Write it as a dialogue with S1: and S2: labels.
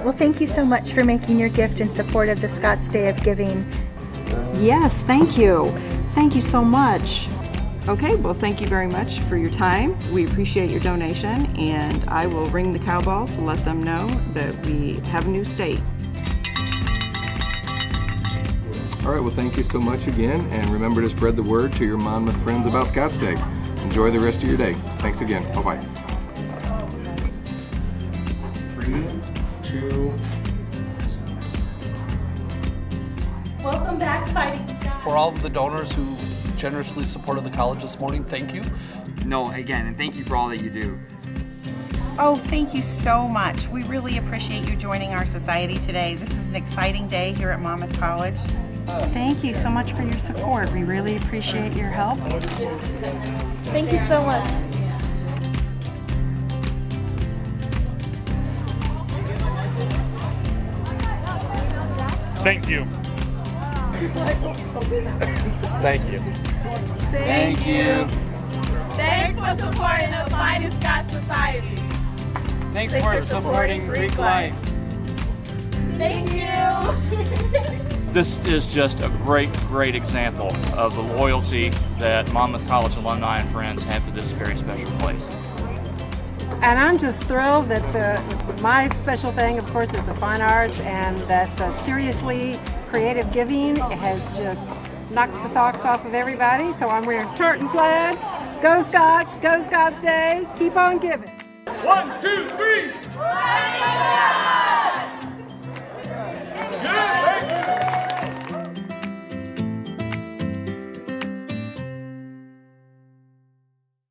S1: Well, thank you so much for making your gift in support of the Scots Day of Giving.
S2: Yes, thank you. Thank you so much. Okay, well, thank you very much for your time. We appreciate your donation, and I will ring the cowbell to let them know that we have a new state.
S3: All right, well, thank you so much again, and remember to spread the word to your Monmouth friends about Scots Day. Enjoy the rest of your day. Thanks again. Bye-bye. 3, 2.
S4: Welcome back, Fighting Scots.
S5: For all of the donors who generously supported the college this morning, thank you.
S6: No, again, and thank you for all that you do.
S7: Oh, thank you so much. We really appreciate you joining our society today. This is an exciting day here at Monmouth College.
S2: Thank you so much for your support. We really appreciate your help.
S4: Thank you so much.
S8: Thank you.
S5: Thank you.
S4: Thank you. Thanks for supporting the Fighting Scots Society.
S6: Thanks for supporting Greek life.
S4: Thank you.
S8: This is just a great example of the loyalty that Monmouth College alumni and friends have to this very special place.
S9: And I'm just thrilled that my special thing, of course, is the fine arts, and that seriously creative giving has just knocked the socks off of everybody. So I'm wearing tartan plaid. Go Scots! Go Scots Day! Keep on giving.
S8: 1, 2, 3.
S4: Fighting Scots!
S8: Good.